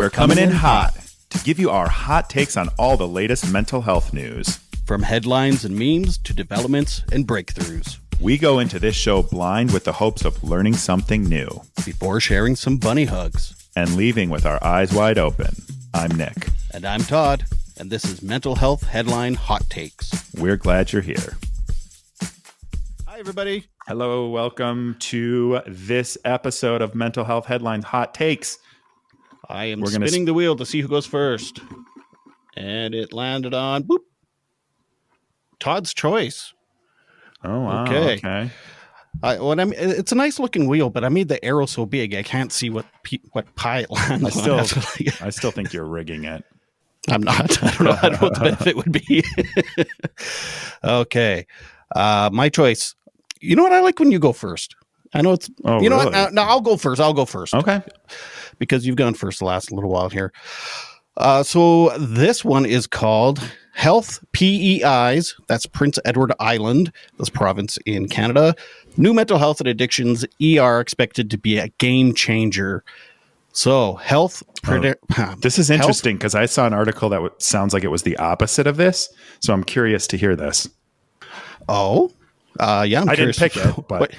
We're coming in hot to give you our hot takes on all the latest mental health news. From headlines and memes to developments and breakthroughs. We go into this show blind with the hopes of learning something new. Before sharing some bunny hugs. And leaving with our eyes wide open. I'm Nick. And I'm Todd. And this is Mental Health Headline Hot Takes. We're glad you're here. Hi, everybody. Hello, welcome to this episode of Mental Health Headlines Hot Takes. I am spinning the wheel to see who goes first. And it landed on, boop, Todd's choice. Oh, wow. Okay. It's a nice looking wheel, but I made the arrow so big I can't see what pie it lands on. I still think you're rigging it. I'm not. I don't know what the benefit would be. Okay. My choice. You know what? I like when you go first. I know it's, know really? What? No, I'll go first. Okay. Because you've gone first the last little while here. So this one is called Health PEIs. That's Prince Edward Island, this province in Canada. New mental health and addictions ER expected to be a game changer. So health. This is interesting because I saw an article that sounds like it was the opposite of this. So I'm curious to hear this. Oh, yeah. I didn't pick it, but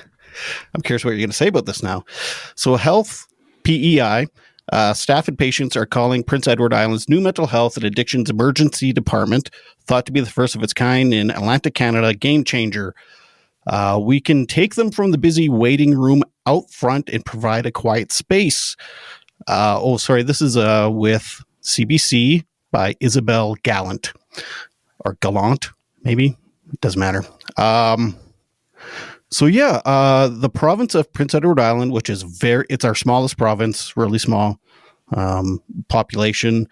I'm curious what you're going to say about this now. So health PEI. Staff and patients are calling Prince Edward Island's new mental health and addictions emergency department, thought to be the first of its kind in Atlantic Canada, game changer. We can take them from the busy waiting room out front and provide a quiet space. This is with CBC by Isabelle Gallant or Gallant, maybe. It doesn't matter. The province of Prince Edward Island, which is it's our smallest province, really small population.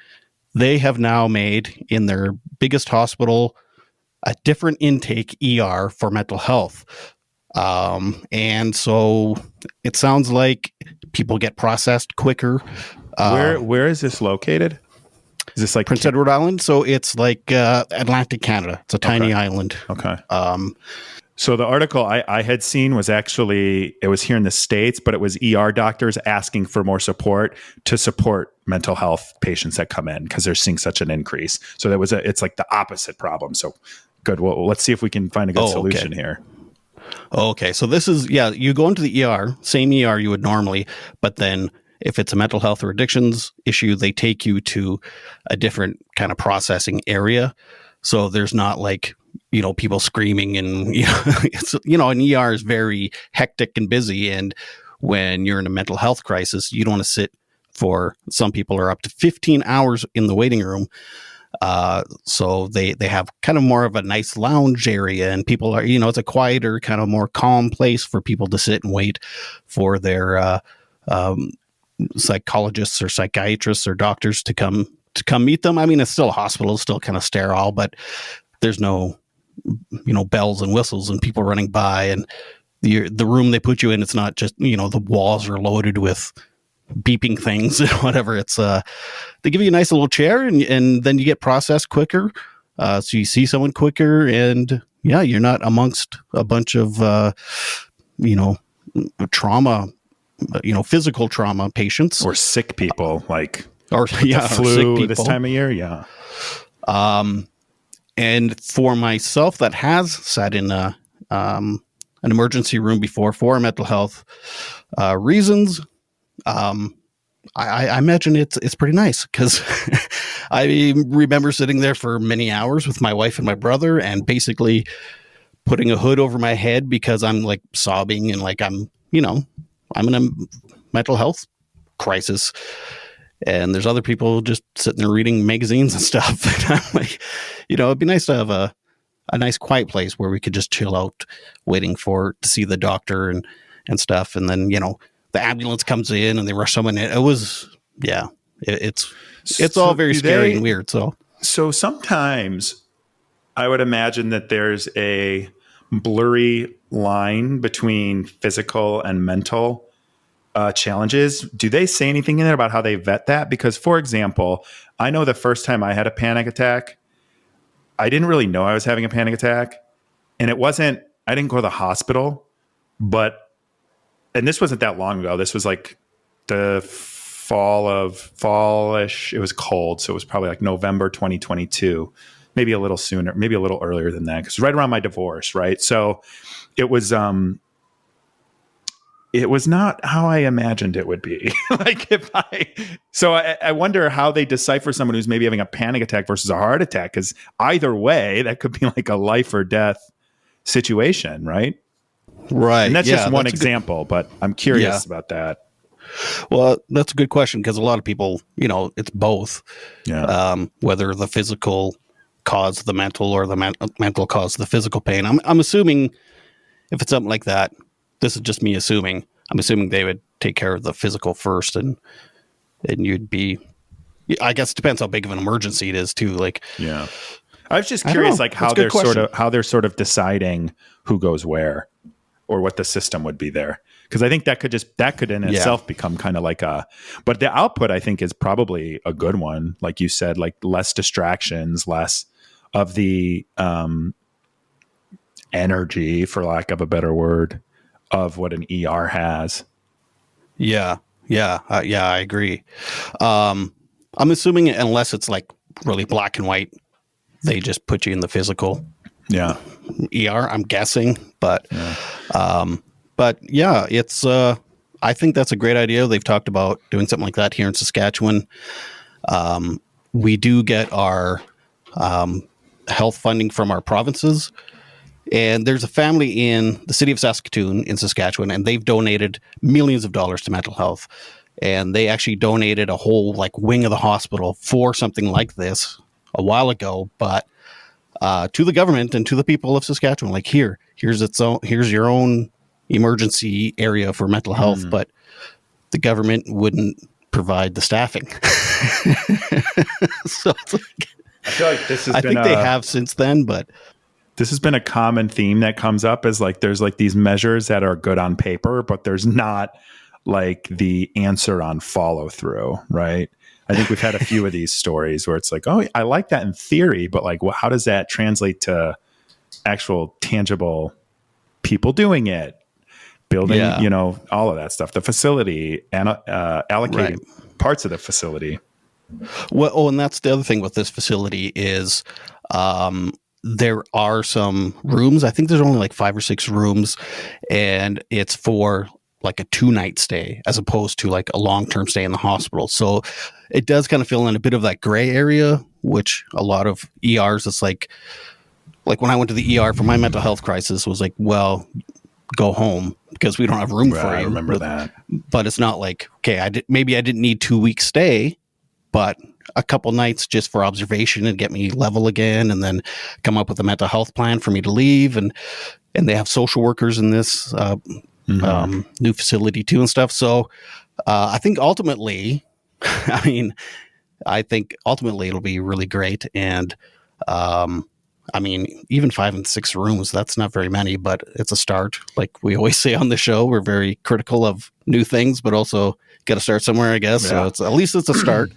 They have now made in their biggest hospital a different intake ER for mental health. And so it sounds like people get processed quicker. Where is this located? Is this like Prince Edward Island? So it's like Atlantic Canada. It's a tiny island. Okay. So the article I had seen was actually, it was here in the States, but it was ER doctors asking for more support to support mental health patients that come in because they're seeing such an increase. So it's like the opposite problem. So good. Well, let's see if we can find a good solution here. Okay. So this is, you go into the ER, same ER you would normally, but then if it's a mental health or addictions issue, they take you to a different kind of processing area. So there's not like, people screaming and, an ER is very hectic and busy. And when you're in a mental health crisis, you don't want to sit for, some people are up to 15 hours in the waiting room. So they have kind of more of a nice lounge area and people are, it's a quieter, kind of more calm place for people to sit and wait for their, psychologists or psychiatrists or doctors to come meet them. I mean, it's still a hospital, it's still kind of sterile, but there's no, bells and whistles and people running by, and the room they put you in, it's not just, the walls are loaded with beeping things and whatever. It's, they give you a nice little chair and then you get processed quicker. So you see someone quicker and you're not amongst a bunch of, trauma, physical trauma patients or sick people or flu this time of year. Yeah. And for myself that has sat in an emergency room before for mental health reasons, I imagine it's pretty nice because I remember sitting there for many hours with my wife and my brother and basically putting a hood over my head because I'm like sobbing and like I'm in a mental health crisis. And there's other people just sitting there reading magazines and stuff. And I'm like, it'd be nice to have a nice quiet place where we could just chill out waiting to see the doctor and stuff. And then, the ambulance comes in and they rush someone in. It was, it's all very scary and weird. So sometimes I would imagine that there's a blurry line between physical and mental challenges. Do they say anything in there about how they vet that? Because, for example, I know the first time I had a panic attack, I didn't really know I was having a panic attack. And I didn't go to the hospital, and this wasn't that long ago. This was like the fallish. It was cold, so it was probably like November 2022, maybe a little sooner, maybe a little earlier than that, because right around my divorce, right? So it was not how I imagined it would be. I wonder how they decipher someone who's maybe having a panic attack versus a heart attack, because either way, that could be like a life or death situation, right? Right. And that's just one example, but I'm curious about that. Well, that's a good question, because a lot of people, it's both. Yeah. Whether the physical caused the mental or the mental caused the physical pain. I'm assuming if it's something like that, this is just me assuming. I'm assuming they would take care of the physical first, and you'd be. I guess it depends how big of an emergency it is too. Like, yeah, I was just curious, like how they're sort of deciding who goes where, or what the system would be there. Because I think that could in itself become kind of like but the output I think is probably a good one. Like you said, like less distractions, less of the energy, for lack of a better word, of what an ER has. Yeah, I agree. I'm assuming unless it's like really black and white, they just put you in the physical. Yeah. ER, I'm guessing, but it's I think that's a great idea. They've talked about doing something like that here in Saskatchewan. We do get our health funding from our provinces, and there's a family in the city of Saskatoon in Saskatchewan, and they've donated millions of dollars to mental health, and they actually donated a whole like wing of the hospital for something like this a while ago, but to the government and to the people of Saskatchewan, like here's your own emergency area for mental health, but the government wouldn't provide the staffing. So it's like, I feel like this has I think they have since then, but this has been a common theme that comes up, is like there's like these measures that are good on paper, but there's not like the answer on follow through, right? I think we've had a few of these stories where it's like, oh, I like that in theory, but like, well, how does that translate to actual tangible people doing it, building, all of that stuff, the facility, and allocating parts of the facility. Well, and that's the other thing with this facility is there are some rooms. I think there's only like 5 or 6 rooms, and it's for like a 2-night stay as opposed to like a long-term stay in the hospital. So it does kind of fill in a bit of that gray area, which a lot of ERs, it's like when I went to the ER for my mental health crisis, was like, well, go home because we don't have room for you. I remember that. But it's not like, okay, maybe I didn't need 2 weeks stay, but a couple nights just for observation and get me level again, and then come up with a mental health plan for me to leave. And they have social workers in this new facility too and stuff. So I think ultimately, it'll be really great. And even 5 and 6 rooms, that's not very many, but it's a start. Like we always say on the show, we're very critical of new things, but also got to start somewhere, I guess. Yeah. So at least it's a start.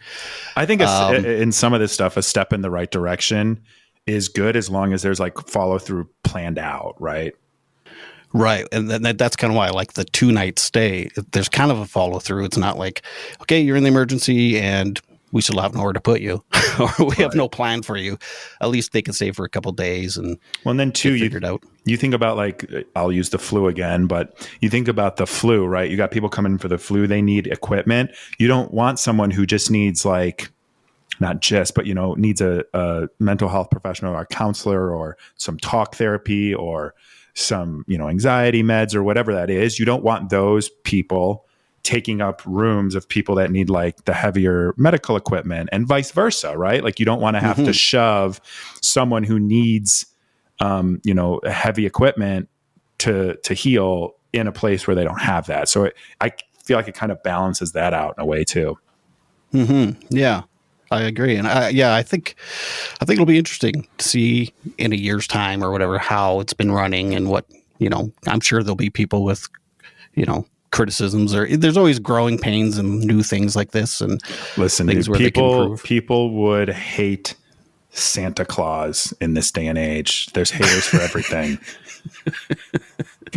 I think in some of this stuff, a step in the right direction is good as long as there's like follow through planned out, right? Right. And that's kind of why I like the 2-night stay. There's kind of a follow through. It's not like, okay, you're in the emergency and we still have nowhere to put you, or we have no plan for you. At least they can stay for a couple of days and then too, you think about, like, I'll use the flu again, but you think about the flu, right? You got people coming in for the flu. They need equipment. You don't want someone who just needs like, not just, but, needs a mental health professional or a counselor or some talk therapy or some, anxiety meds or whatever that is. You don't want those people taking up rooms of people that need like the heavier medical equipment, and vice versa, right? Like you don't want to have to shove someone who needs, heavy equipment to heal in a place where they don't have that. So I feel like it kind of balances that out in a way too. Yeah, I agree. And I think it'll be interesting to see in a year's time or whatever, how it's been running and what, I'm sure there'll be people with, criticisms, or there's always growing pains and new things like this. And listen, things where people would hate Santa Claus in this day and age. There's haters for everything.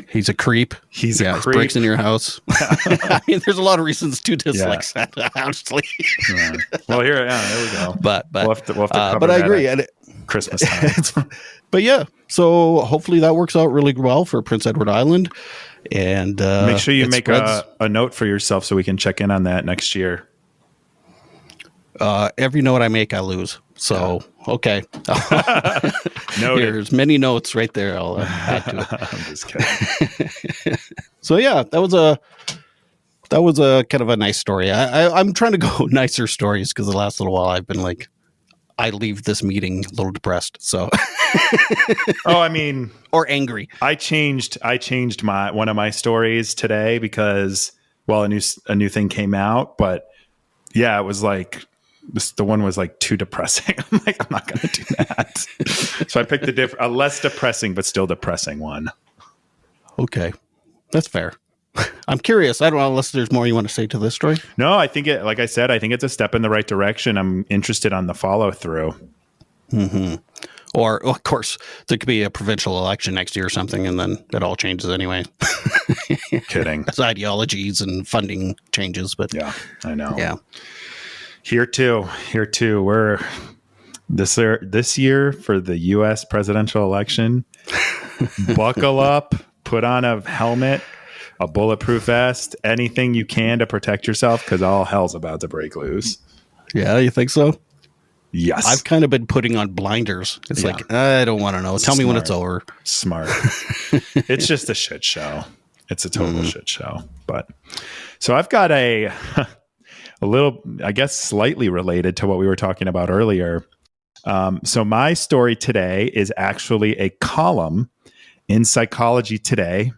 He's a creep. He's a creep. Breaks into your house. I mean, there's a lot of reasons to dislike that, honestly. Yeah. Well, there we go. But we'll have to cover but I that agree. at Christmas time. But yeah, so hopefully that works out really well for Prince Edward Island. And make sure you make a note for yourself so we can check in on that next year. Every note I make, I lose. So, okay. There's many notes right there. I'll add to it. I'm just kidding. So yeah, that was a kind of a nice story. I'm trying to go nicer stories because the last little while I've been like, I leave this meeting a little depressed. So, or angry. I changed one of my stories today because a new thing came out, but yeah, it was like. The one was like too depressing. I'm like, I'm not going to do that. So I picked a less depressing, but still depressing one. Okay. That's fair. I'm curious. I don't know unless there's more you want to say to this story. No, I think like I said, I think it's a step in the right direction. I'm interested on the follow through. Mm-hmm. Or of course there could be a provincial election next year or something. And then it all changes anyway. Kidding. It's ideologies and funding changes, but yeah, I know. Yeah. Here too. We're this year for the U.S. presidential election. Buckle up, put on a helmet, a bulletproof vest, anything you can to protect yourself because all hell's about to break loose. Yeah, you think so? Yes. I've kind of been putting on blinders. It's like, I don't want to know. Tell me when it's over. Smart. It's just a shit show. It's a total shit show. But so I've got a little, I guess, slightly related to what we were talking about earlier. So my story today is actually a column in Psychology Today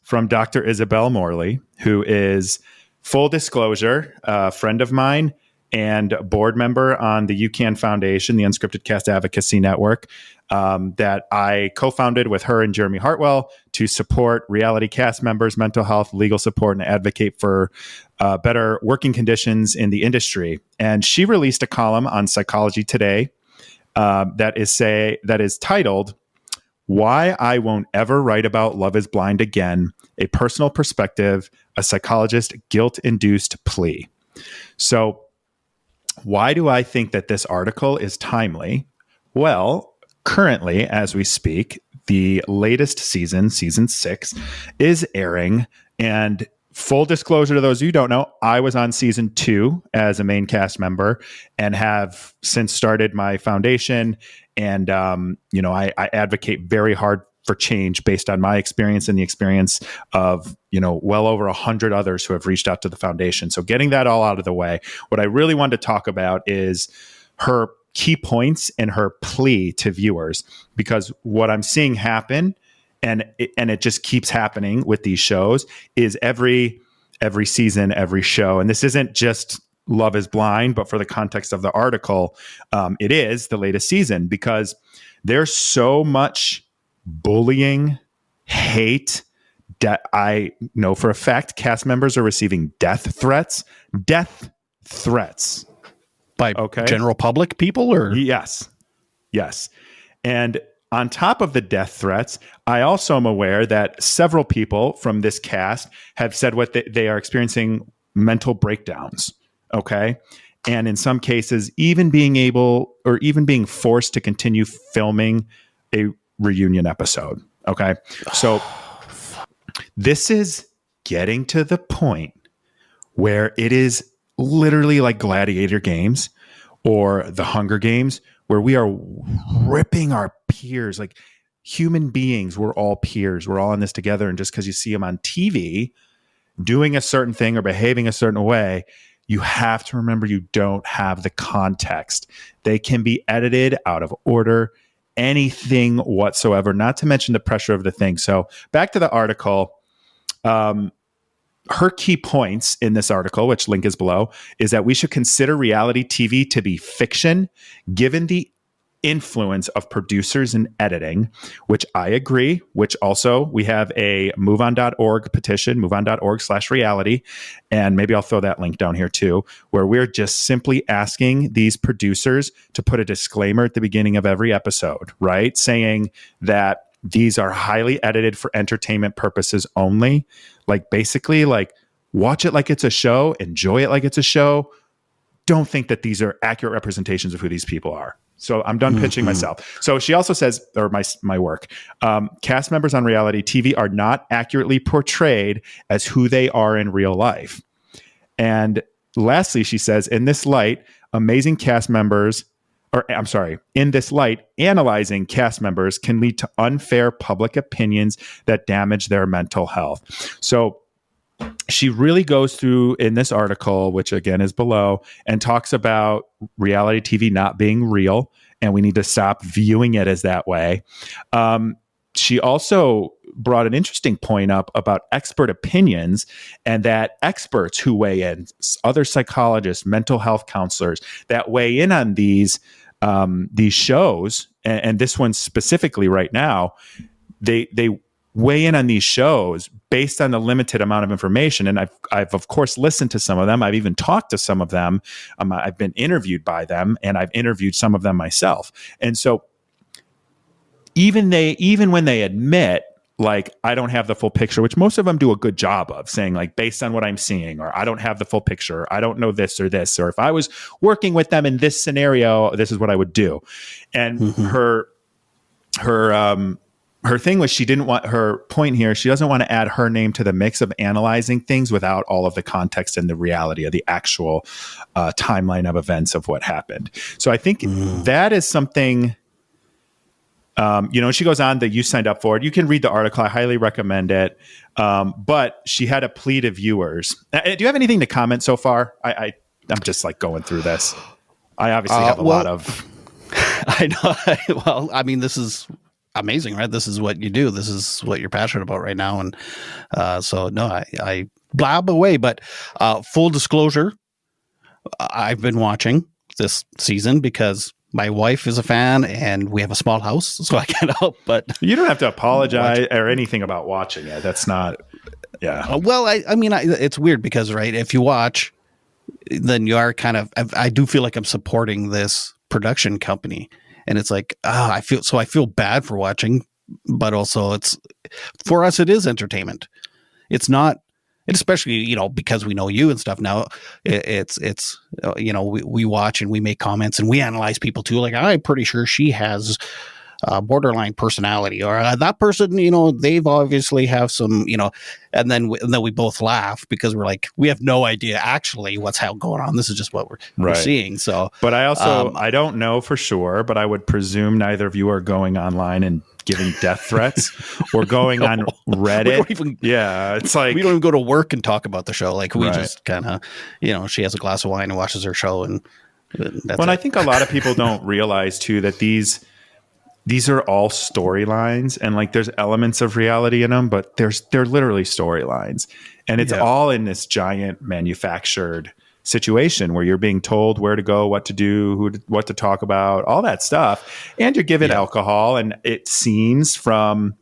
from Dr. Isabelle Morley, who is, full disclosure, a friend of mine and board member on the UCAN Foundation, the Unscripted Cast Advocacy Network, that I co-founded with her and Jeremy Hartwell to support reality cast members' mental health, legal support, and advocate for better working conditions in the industry. And she released a column on Psychology Today that is titled, "Why I Won't Ever Write About Love is Blind Again, A Personal Perspective, a Psychologist Guilt-Induced Plea." So why do I think that this article is timely? Well, currently, as we speak, the latest season 6, is airing. And full disclosure to those who don't know, I was on season 2 as a main cast member and have since started my foundation. And, I advocate very hard for change based on my experience and the experience of, well over 100 others who have reached out to the foundation. So getting that all out of the way, what I really wanted to talk about is her key points and her plea to viewers, because what I'm seeing happen, and it just keeps happening with these shows, is every season, every show, and this isn't just Love is Blind, but for the context of the article, it is the latest season, because there's so much bullying, hate, that I know for a fact cast members are receiving death threats by general public people, or yes. And on top of the death threats, I also am aware that several people from this cast have said what they are experiencing mental breakdowns. Okay. And in some cases, even being forced to continue filming a reunion episode. Okay. So this is getting to the point where it is literally like Gladiator games or the Hunger Games, where we are ripping our peers, like human beings. We're all peers. We're all in this together. And just because you see them on TV doing a certain thing or behaving a certain way, you have to remember you don't have the context. They can be edited out of order, anything whatsoever, not to mention the pressure of the thing. So back to the article. Her key points in this article, which link is below, is that we should consider reality TV to be fiction, given the influence of producers and editing, which I agree, which also we have a moveon.org petition, moveon.org/reality. And maybe I'll throw that link down here too, where we're just simply asking these producers to put a disclaimer at the beginning of every episode, right? Saying that these are highly edited for entertainment purposes only. Like basically like watch it like it's a show, enjoy it like it's a show. Don't think that these are accurate representations of who these people are. So I'm done pitching myself. So she also says, or my work, cast members on reality TV are not accurately portrayed as who they are in real life. And lastly, she says, in this light, analyzing cast members can lead to unfair public opinions that damage their mental health. So she really goes through in this article, which again is below, and talks about reality TV not being real, and we need to stop viewing it as that way. She also brought an interesting point up about expert opinions, and that experts who weigh in, other psychologists, mental health counselors that weigh in on these shows, and this one specifically right now, they weigh in on these shows based on the limited amount of information. And I've of course listened to some of them. I've even talked to some of them. I've been interviewed by them, and I've interviewed some of them myself. And so even when they admit, like, I don't have the full picture, which most of them do a good job of saying, like, based on what I'm seeing, or I don't have the full picture, or I don't know this or this, or if I was working with them in this scenario, this is what I would do. And her thing was, her point here, she doesn't want to add her name to the mix of analyzing things without all of the context and the reality of the actual timeline of events of what happened. So I think that is something, she goes on that you signed up for it. You can read the article. I highly recommend it. But she had a plea to viewers. Do you have anything to comment so far? I'm just like going through this. I obviously have a lot of. I know. Well, I mean, this is amazing, right? This is what you do. This is what you're passionate about right now. And so, no, I blab away. But full disclosure, I've been watching this season because my wife is a fan and we have a small house, so I can't help but. You don't have to apologize or anything about watching it. That's not, yeah. Well, I mean, it's weird because, right, if you watch, then you are kind of, I do feel like I'm supporting this production company. And it's like, I feel bad for watching, but also for us, it is entertainment. It's not, especially, because we know you and stuff now, we watch and we make comments and we analyze people too. Like, I'm pretty sure she has borderline personality, or that person, they've obviously have some, and then we both laugh because we're like, we have no idea actually what's going on. This is just what we're seeing. So, but I also, I don't know for sure, but I would presume neither of you are going online and giving death threats or going on Reddit. It's like, we don't even go to work and talk about the show. Like, we just kind of, she has a glass of wine and watches her show, and that's I think a lot of people don't realize too that these are all storylines, and like there's elements of reality in them, but they're literally storylines, and it's all in this giant manufactured situation where you're being told where to go, what to do, what to talk about, all that stuff, and you're given alcohol. And it seems from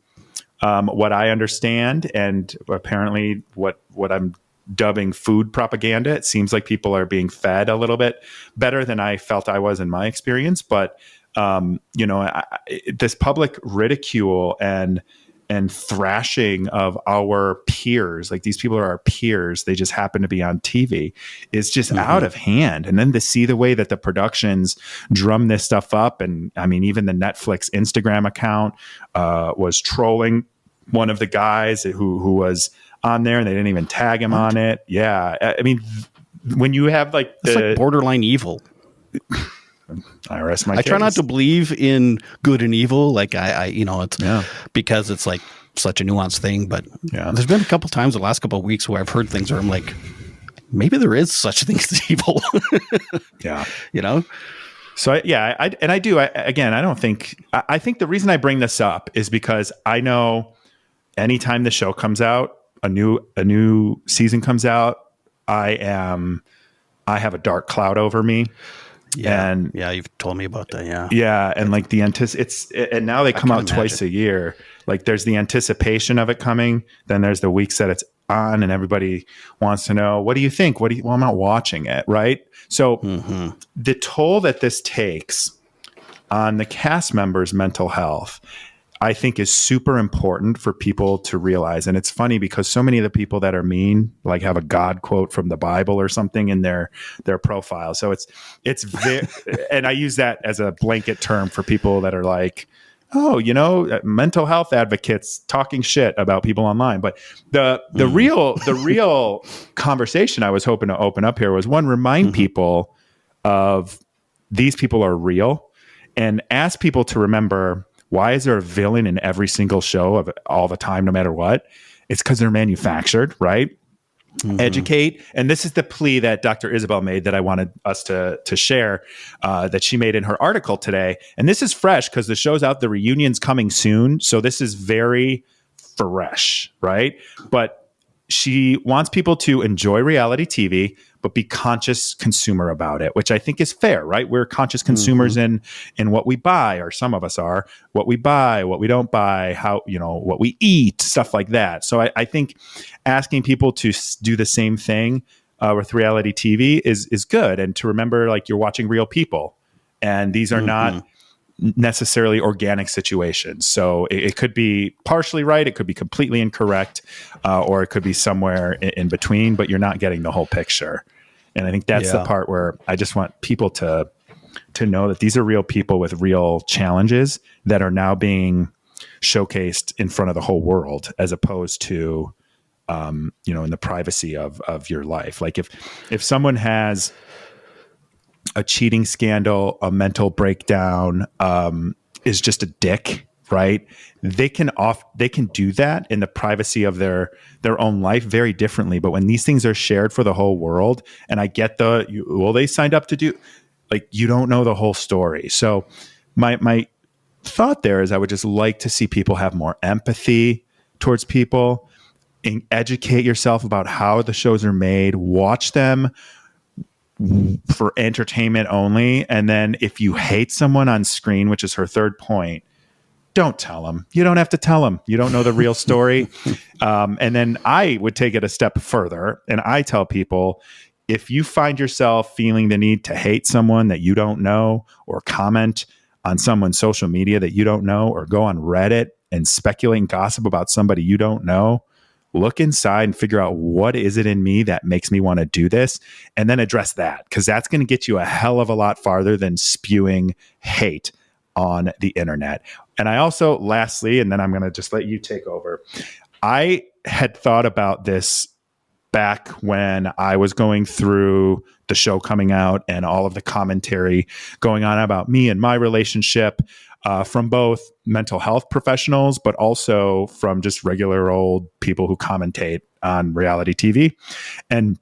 what I understand, and apparently what I'm dubbing food propaganda, it seems like people are being fed a little bit better than I felt I was in my experience, but this public ridicule and thrashing of our peers, like these people are our peers, they just happen to be on TV, is just out of hand. And then to see the way that the productions drum this stuff up, and I mean, even the Netflix Instagram account was trolling one of the guys who was on there, and they didn't even tag him on it. Yeah, I mean, when you have like it's like borderline evil. I rest my case. I try not to believe in good and evil. Like it's because it's like such a nuanced thing. But there's been a couple times the last couple of weeks where I've heard things where I'm like, maybe there is such a thing as evil. So I think the reason I bring this up is because I know anytime the show comes out, a new season comes out, I have a dark cloud over me. Yeah, and you've told me about that. And like and now they come out twice a year. Like there's the anticipation of it coming, then there's the weeks that it's on, and everybody wants to know, what do you think? Well, I'm not watching it, right? So the toll that this takes on the cast members' mental health, I think is super important for people to realize. And it's funny because so many of the people that are mean, like have a God quote from the Bible or something in their profile. So it's very, and I use that as a blanket term for people that are like, oh, mental health advocates talking shit about people online. But the real conversation I was hoping to open up here was one, remind people of these people are real, and ask people to remember, why is there a villain in every single show of all the time, no matter what? It's because they're manufactured, right? Educate. And this is the plea that Dr. Isabelle made that I wanted us to share, that she made in her article today. And this is fresh because the show's out, the reunion's coming soon. So this is very fresh, right? But she wants people to enjoy reality TV, but be conscious consumer about it, which I think is fair, right? We're conscious consumers in what we buy, or some of us are, what we buy, what we don't buy, how, what we eat, stuff like that. So I think asking people to do the same thing with reality TV is good. And to remember, like, you're watching real people, and these are not necessarily organic situations. So it could be partially right, it could be completely incorrect, or it could be somewhere in between, but you're not getting the whole picture. And I think that's the part where I just want people to know that these are real people with real challenges that are now being showcased in front of the whole world, as opposed to in the privacy of your life. Like if someone has a cheating scandal, a mental breakdown, is just a dick, right? They can do that in the privacy of their own life very differently. But when these things are shared for the whole world, and I get they signed up to do, like, you don't know the whole story. So my thought there is I would just like to see people have more empathy towards people, and educate yourself about how the shows are made, watch them for entertainment only. And then if you hate someone on screen, which is her third point, don't tell them. You don't have to tell them. You don't know the real story. And then I would take it a step further, and I tell people, if you find yourself feeling the need to hate someone that you don't know, or comment on someone's social media that you don't know, or go on Reddit and speculate and gossip about somebody you don't know, look inside and figure out, what is it in me that makes me want to do this? And then address that, because that's going to get you a hell of a lot farther than spewing hate on the internet. And I also, lastly, and then I'm going to just let you take over, I had thought about this back when I was going through the show coming out and all of the commentary going on about me and my relationship, from both mental health professionals, but also from just regular old people who commentate on reality TV. And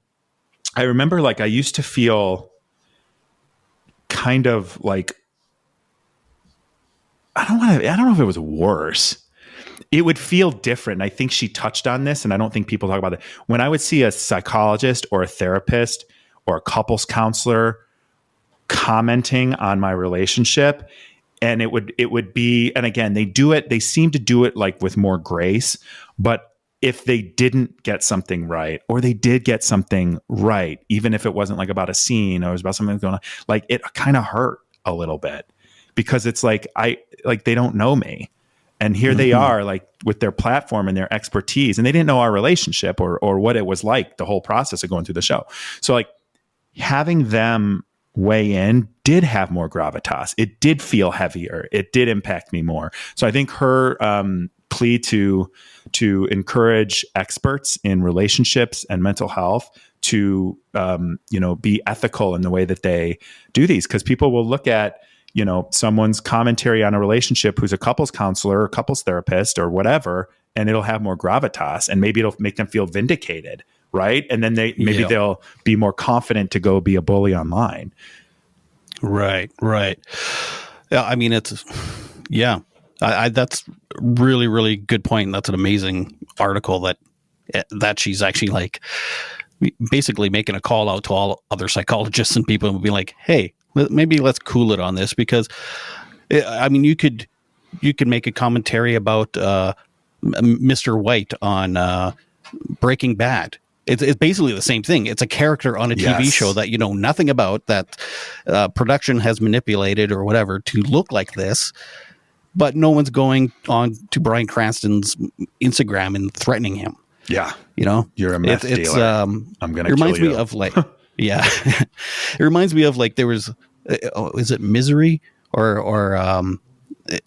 I remember, like, I used to feel kind of like, I don't know if it was worse. It would feel different. And I think she touched on this, and I don't think people talk about it. When I would see a psychologist or a therapist or a couples counselor commenting on my relationship, and it would be, and again, they seem to do it like with more grace, but if they didn't get something right, or they did get something right, even if it wasn't like about a scene or it was about something going on, like, it kind of hurt a little bit, because it's like, they don't know me. And here they are, like, with their platform and their expertise, and they didn't know our relationship or what it was like, the whole process of going through the show. So, like, having them weigh in did have more gravitas. It did feel heavier. It did impact me more. So I think her plea to encourage experts in relationships and mental health to be ethical in the way that they do these, because people will look at someone's commentary on a relationship who's a couples counselor or couples therapist or whatever, and it'll have more gravitas, and maybe it'll make them feel vindicated, right? And then they'll be more confident to go be a bully online. Right. Yeah, I mean, that's really, really good point. That's an amazing article that she's actually, like, basically making a call out to all other psychologists and people, and be like, hey, maybe let's cool it on this, because I mean, you could make a commentary about Mr. White on Breaking Bad. It's basically the same thing. It's a character on a TV show that you know nothing about, that production has manipulated or whatever to look like this. but no one's going on to Bryan Cranston's Instagram and threatening him. Yeah. You know, You're a meth dealer. I'm going to kill you. It reminds me of like, yeah, it reminds me of like there was, is it Misery or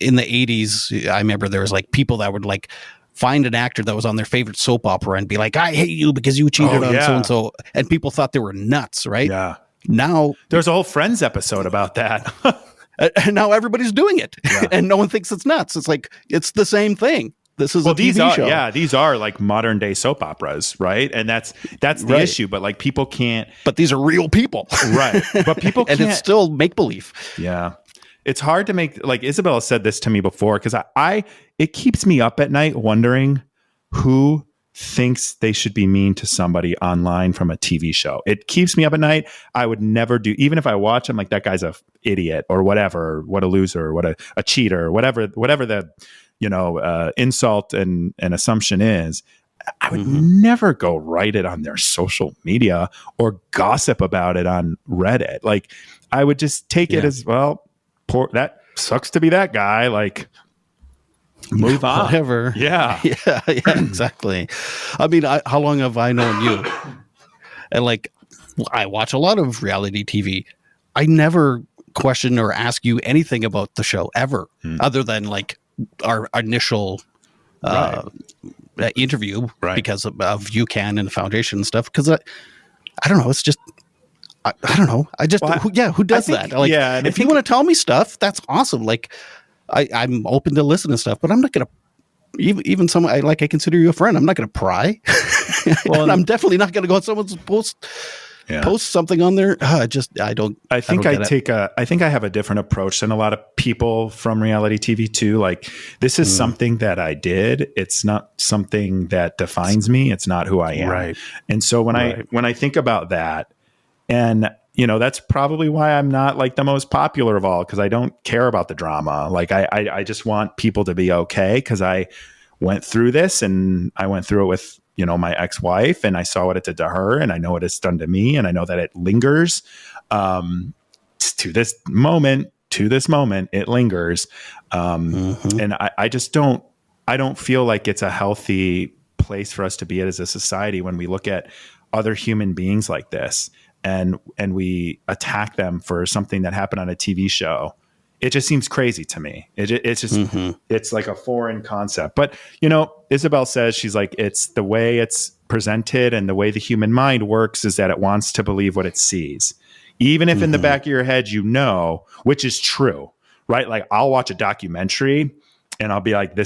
in the 80s? I remember there was like people that would like find an actor that was on their favorite soap opera and be like, I hate you because you cheated on so-and-so. And people thought they were nuts, right? Yeah. Now there's a whole Friends episode about that. And now everybody's doing it, and no one thinks it's nuts. It's like, it's the same thing. This is a TV show. Yeah, these are like modern day soap operas, right? And that's the issue. But like people can't. But these are real people, right? But people can't. And it's still make believe. Yeah, it's hard to make. Like Isabelle said this to me before, because it keeps me up at night wondering who thinks they should be mean to somebody online from a TV show. It keeps me up at night. I would never do, even if I watch, I'm like, that guy's a idiot or whatever, what a loser, what a cheater, whatever the, insult and assumption is. I would never go write it on their social media or gossip about it on Reddit. Like I would just take it as, well, that sucks to be that guy. Like, move on. Whatever. Yeah. Yeah, exactly. I mean, how long have I known you? And like, I watch a lot of reality TV. I never question or ask you anything about the show ever, other than like our initial interview because of UCAN and the foundation and stuff. Because I don't know. It's just, I don't know. I just, who does that? Like, if you want to tell me stuff, that's awesome. Like, I'm open to listen to stuff, but I'm not going to, even someone I consider you a friend. I'm not going to pry. Well, and I'm definitely not going to go on someone's post something on there. I think I have a different approach than a lot of people from reality TV too. Like, this is something that I did. It's not something that defines me. It's not who I am. Right. And so when I think about that, and that's probably why I'm not like the most popular of all, because I don't care about the drama. Like I just want people to be okay, because I went through this, and I went through it with, my ex-wife, and I saw what it did to her, and I know what it's done to me, and I know that it lingers to this moment, it lingers. And I just don't feel like it's a healthy place for us to be as a society when we look at other human beings like this. And we attack them for something that happened on a TV show. It just seems crazy to me. It's just, it's like a foreign concept. But, Isabelle says, she's like, it's the way it's presented and the way the human mind works is that it wants to believe what it sees. Even if in the back of your head, which is true, right? Like I'll watch a documentary and I'll be like,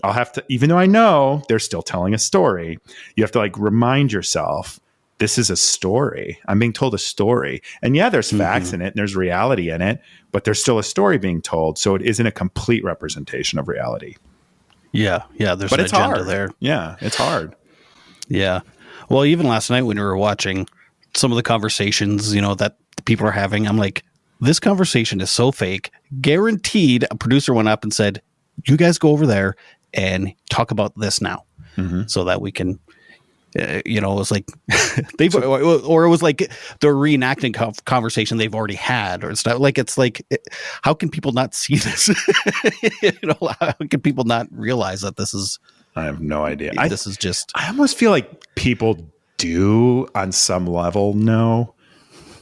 I'll have to, even though I know they're still telling a story, you have to like remind yourself, this is a story. I'm being told a story. And yeah, there's facts in it and there's reality in it, but there's still a story being told. So it isn't a complete representation of reality. Yeah. Yeah. There's an agenda there. Yeah. It's hard. Yeah. Well, even last night when we were watching some of the conversations, that people are having, I'm like, this conversation is so fake. Guaranteed a producer went up and said, you guys go over there and talk about this now so that we can, it was like or it was like they're reenacting conversation they've already had or stuff. Like, it's like, how can people not see this? How can people not realize that this is? I have no idea. This is just. I almost feel like people do on some level know,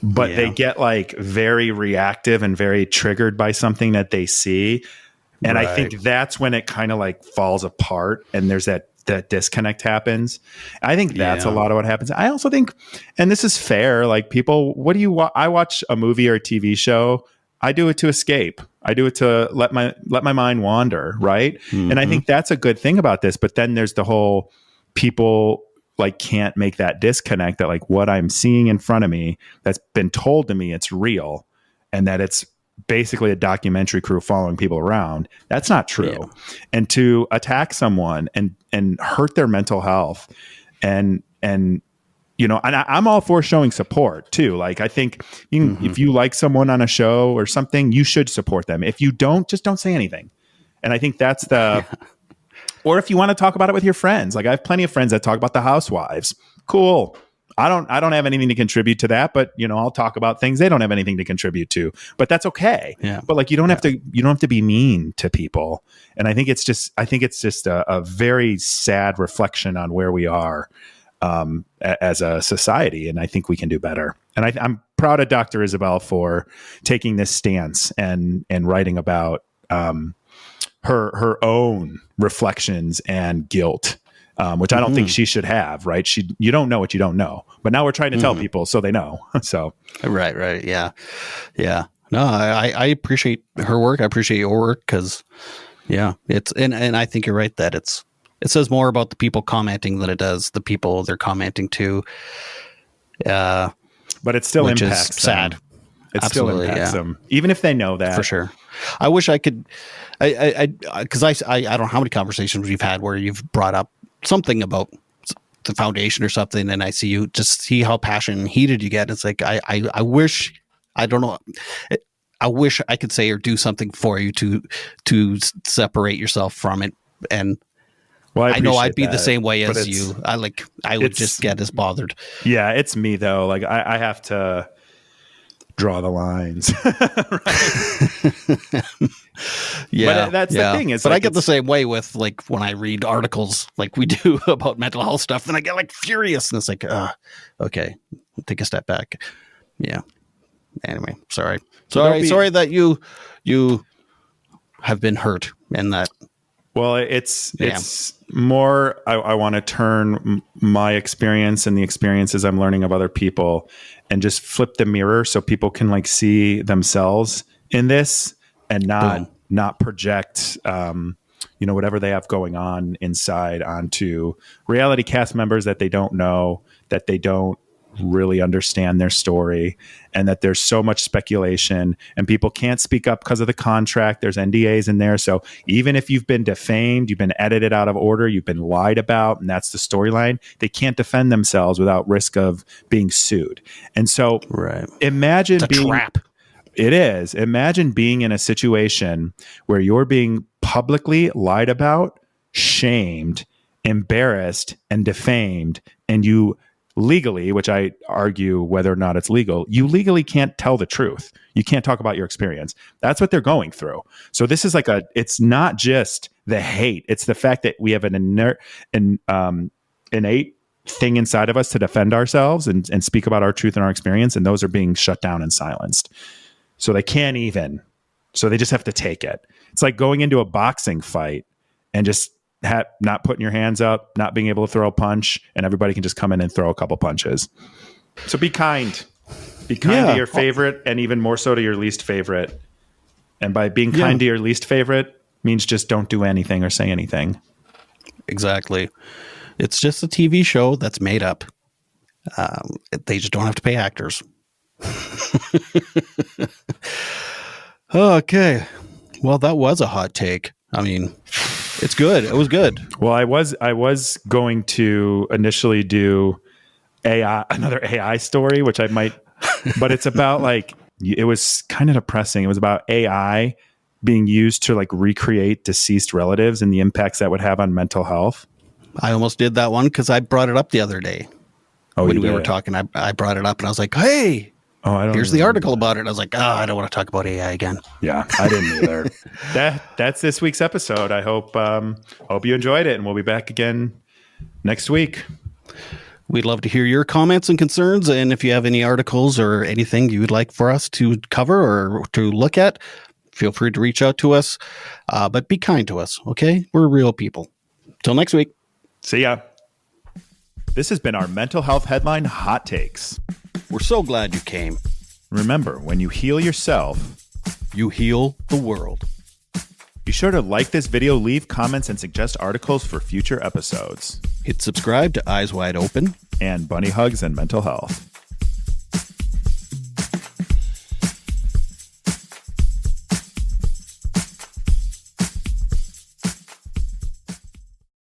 but they get like very reactive and very triggered by something that they see, and I think that's when it kind of like falls apart, and there's that disconnect happens. I think that's a lot of what happens. I also think, and this is fair, like people, I watch a movie or a TV show. I do it to escape. I do it to let my mind wander. Right. And I think that's a good thing about this, but then there's the whole people like can't make that disconnect that like what I'm seeing in front of me that's been told to me, it's real, and that it's basically a documentary crew following people around. That's not true. Yeah. And to attack someone and hurt their mental health and I'm all for showing support too. Like, I think if you like someone on a show or something, you should support them. If you don't, just don't say anything. And I think that's or if you want to talk about it with your friends, like I have plenty of friends that talk about the housewives. Cool. I don't have anything to contribute to that, but I'll talk about things they don't have anything to contribute to, but that's okay. Yeah. But like, you don't have to be mean to people. And I think it's just a very sad reflection on where we are as a society. And I think we can do better. And I'm proud of Dr. Isabelle for taking this stance and writing about her own reflections and guilt, which I don't think she should have, right? You don't know what you don't know, but now we're trying to tell people so they know. So right. Yeah. No, I appreciate her work. I appreciate your work because it's, and I think you're right that it says more about the people commenting than it does the people they're commenting to. But it still which impacts is sad. them. It Absolutely, still impacts them, even if they know that. For sure. I wish I could, because I don't know how many conversations we've had where you've brought up something about the foundation or something, and I see how passionate and heated you get. It's like I wish, I don't know, I wish I could say or do something for you to separate yourself from it. And well, I know I'd be that, the same way as you. I would just get as bothered. Yeah, it's me though. Like I have to draw the lines. Yeah, but that's the thing. But I get the same way with like when I read articles like we do about mental health stuff, then I get like furious, and it's like, okay, take a step back. Yeah. Anyway, sorry that you have been hurt and that. Well, it's more, I want to turn my experience and the experiences I'm learning of other people and just flip the mirror so people can like see themselves in this and not project, whatever they have going on inside onto reality cast members that they don't know, that they don't really understand their story, and that there's so much speculation and people can't speak up because of the contract. There's NDAs in there. So even if you've been defamed, you've been edited out of order, you've been lied about, and that's the storyline, they can't defend themselves without risk of being sued. And so imagine it's a trap. It is. Imagine being in a situation where you're being publicly lied about, shamed, embarrassed, and defamed, and you legally, which I argue whether or not it's legal, you legally can't tell the truth. You can't talk about your experience. That's what they're going through. So this is like it's not just the hate. It's the fact that we have an innate thing inside of us to defend ourselves and speak about our truth and our experience. And those are being shut down and silenced. So they can't even, so they just have to take it. It's like going into a boxing fight and just not putting your hands up, not being able to throw a punch, and everybody can just come in and throw a couple punches. So be kind. Be kind to your favorite, and even more so to your least favorite. And by being kind to your least favorite means just don't do anything or say anything. Exactly. It's just a TV show that's made up. They just don't have to pay actors. Okay. Well, that was a hot take. I mean, it's good. It was good. Well, I was going to initially do another AI story, which I might, but it's about like, it was kind of depressing. It was about AI being used to like recreate deceased relatives and the impacts that would have on mental health. I almost did that one because I brought it up the other day. When we were talking, I brought it up and I was like, hey, here's the article about it. I was like, I don't want to talk about AI again. Yeah, I didn't either. That's this week's episode. I hope you enjoyed it, and we'll be back again next week. We'd love to hear your comments and concerns, and if you have any articles or anything you would like for us to cover or to look at, feel free to reach out to us, but be kind to us, okay? We're real people. Till next week. See ya. This has been our Mental Health Headline Hot Takes. We're so glad you came. Remember, when you heal yourself, you heal the world. Be sure to like this video, leave comments, and suggest articles for future episodes. Hit subscribe to Eyes Wide Open and Bunny Hugs and Mental Health.